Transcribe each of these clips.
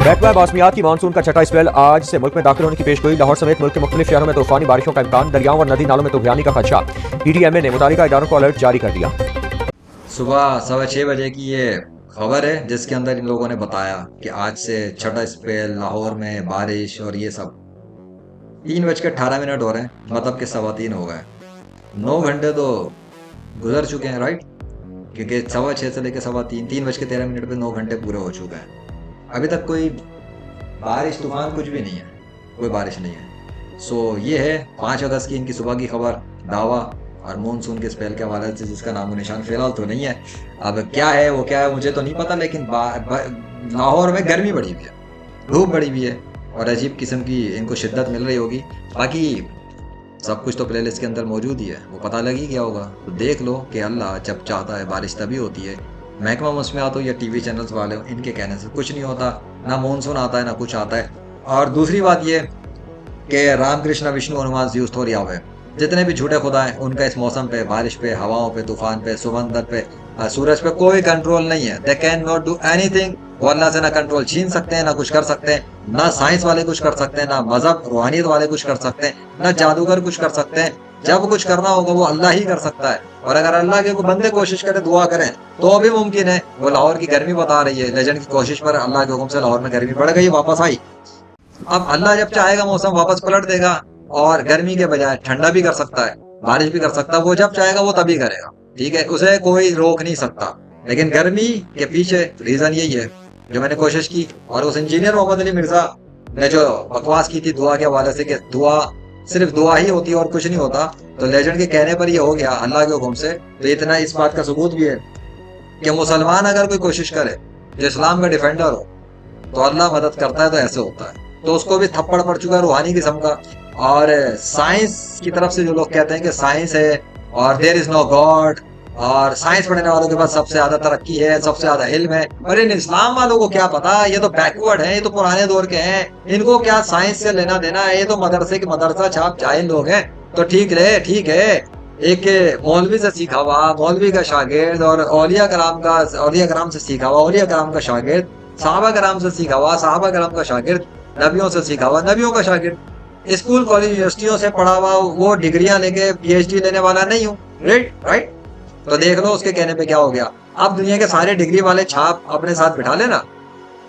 महकमा मौसमियात की मानसून का छठा स्पेल आज से मुल्क में दाखिल होने की पेशगोई। लाहौर समेत मुल्क के मुख्तलिफ शहरों में तूफानी बारिशों का इम्कान। दरियाओं और नदी नालों में तूफानी का खदशा। PDMA ने मुतालिका इदारों को अलर्ट जारी कर दिया। सुबह 6:15 बजे की ये खबर है जिसके अंदर इन लोगों ने बताया कि आज से छठा स्पेल, लाहौर में बारिश और ये सब। 3:18 हो रहे हैं, मतलब कि 3:15 हो गए। 9 घंटे तो गुजर चुके हैं, राइट? क्योंकि 6:15 से लेकर 3:15, 3:13 पे 9 घंटे पूरे हो चुके हैं। अभी तक कोई बारिश, तूफान कुछ भी नहीं है, कोई बारिश नहीं है। सो ये है 5 अगस्त की इनकी सुबह की खबर, दावा और मानसून के स्पेल के हवाले से, जिसका नामो निशान फिलहाल तो नहीं है। अब क्या है वो क्या है मुझे तो नहीं पता, लेकिन लाहौर में गर्मी बढ़ी हुई है, धूप बढ़ी हुई है और अजीब किस्म की इनको शिद्दत मिल रही होगी। बाकी सब कुछ तो प्लेलिस्ट के अंदर मौजूद ही है, वो पता लग ही गया होगा। तो देख लो कि अल्लाह जब चाहता है बारिश तभी होती है। महकमा मौसमियात हो या TV चैनल्स वाले हो, इनके कहने से कुछ नहीं होता, ना मानसून आता है ना कुछ आता है। और दूसरी बात ये कि रामकृष्ण विष्णु हनुमान जी थोड़ी आवे, जितने भी झूठे खुदा हैं उनका इस मौसम पे, बारिश पे, हवाओं पे, तूफान पे, समंदर पे, सूरज पे कोई कंट्रोल नहीं है। They can not do anything. वो अल्लाह से ना कंट्रोल छीन सकते हैं, ना कुछ कर सकते हैं, ना साइंस वाले कुछ कर सकते हैं, ना मजहब रूहानियत वाले कुछ कर सकते हैं, ना जादूगर कुछ कर सकते हैं। जब कुछ करना होगा वो अल्लाह ही कर सकता है। और अगर अल्लाह के कोई बंदे कोशिश करें, दुआ करें तो भी मुमकिन है। वो लाहौर की गर्मी बता रही है, लेजेंड की कोशिश पर अल्लाह के हुक्म से लाहौर में गर्मी बढ़ गई, वापस आई। अब अल्लाह जब चाहेगा मौसम वापस पलट देगा और गर्मी के बजाय ठंडा भी कर सकता है, बारिश भी कर सकता है। वो जब चाहेगा वो तभी करेगा, ठीक है? उसे कोई रोक नहीं सकता। लेकिन गर्मी के पीछे रीजन यही है जो मैंने कोशिश की। और उस इंजीनियर मोहम्मद अली मिर्जा ने जो बकवास की थी दुआ के हवाले से कि दुआ सिर्फ दुआ ही होती है और कुछ नहीं होता, तो लेजेंड के कहने पर ये हो गया अल्लाह के हुक्म से। तो इतना इस बात का सबूत भी है कि मुसलमान अगर कोई कोशिश करे जो इस्लाम का डिफेंडर हो तो अल्लाह मदद करता है, तो ऐसे होता है। तो उसको भी थप्पड़ पड़ चुका है रूहानी किस्म का। और साइंस की तरफ से जो लोग कहते हैं कि साइंस है और देयर इज नो गॉड, और साइंस पढ़ने वालों के पास सबसे ज्यादा तरक्की है, सबसे ज्यादा इल्म है। और इन इस्लाम वालों को क्या पता, ये तो बैकवर्ड है, ये तो पुराने दौर के हैं, इनको क्या साइंस से लेना देना है, ये तो मदरसे के मदरसा छाप जाहिल लोग हैं। तो ठीक है, एक मौलवी से सीखा हुआ, मौलवी का शागिर्द, और औलिया कराम से सीखा हुआ, औलिया कराम का शागिर्द, साहबा कराम से सीखा हुआ, साहबा कराम का शागिर्द, नबियों से सीखा हुआ, नबियों का शागिर्द, स्कूल कॉलेज यूनिवर्सिटियों से पढ़ा हुआ, वो डिग्रियां लेके PhD लेने वाला नहीं हूँ, राइट? तो देख लो उसके कहने पे क्या हो गया। अब दुनिया के सारे डिग्री वाले छाप अपने साथ बिठा लेना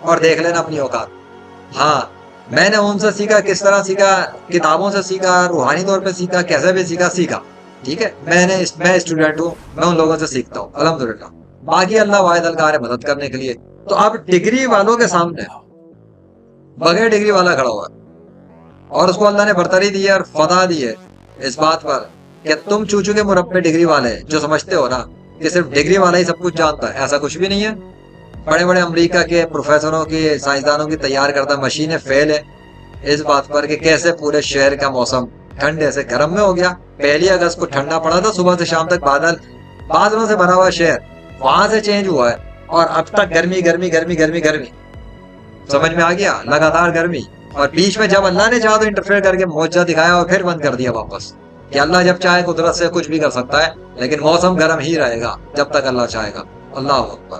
और देख लेना अपनी औकात। हाँ, मैंने उनसे सीखा, किस तरह सीखा, किताबों से सीखा, रूहानी तौर पे सीखा, कैसे भी सीखा, ठीक है? मैं स्टूडेंट हूँ, मैं उन लोगों से सीखता हूँ, अल्हम्दुलिल्लाह। बाकी अल्लाह वाहिद अलकार है मदद करने के लिए। तो अब डिग्री वालों के सामने बगैर डिग्री वाला खड़ा हुआ और उसको अल्लाह ने बरतरी दी है और फतह दी है इस बात पर कि तुम चूचू के मुरब्बे डिग्री वाले जो समझते हो ना कि सिर्फ डिग्री वाला ही सब कुछ जानता है, ऐसा कुछ भी नहीं है। बड़े बड़े अमेरिका के प्रोफेसरों की, साइंसदानों की तैयार करता मशीनें फेल है इस बात पर कि कैसे पूरे शहर का मौसम ठंडे से गर्म में हो गया। 1 अगस्त को ठंडा पड़ा था, सुबह से शाम तक बादलों से भरा हुआ शहर, वहां से चेंज हुआ है और अब तक गर्मी। समझ में आ गया? लगातार गर्मी। और बीच में जब अल्लाह ने चाहा तो इंटरफेयर करके मौजूदा दिखाया और फिर बंद कर दिया वापस, कि अल्लाह जब चाहे कुदरत से कुछ भी कर सकता है, लेकिन मौसम गर्म ही रहेगा जब तक अल्लाह चाहेगा। अल्लाह अकबर।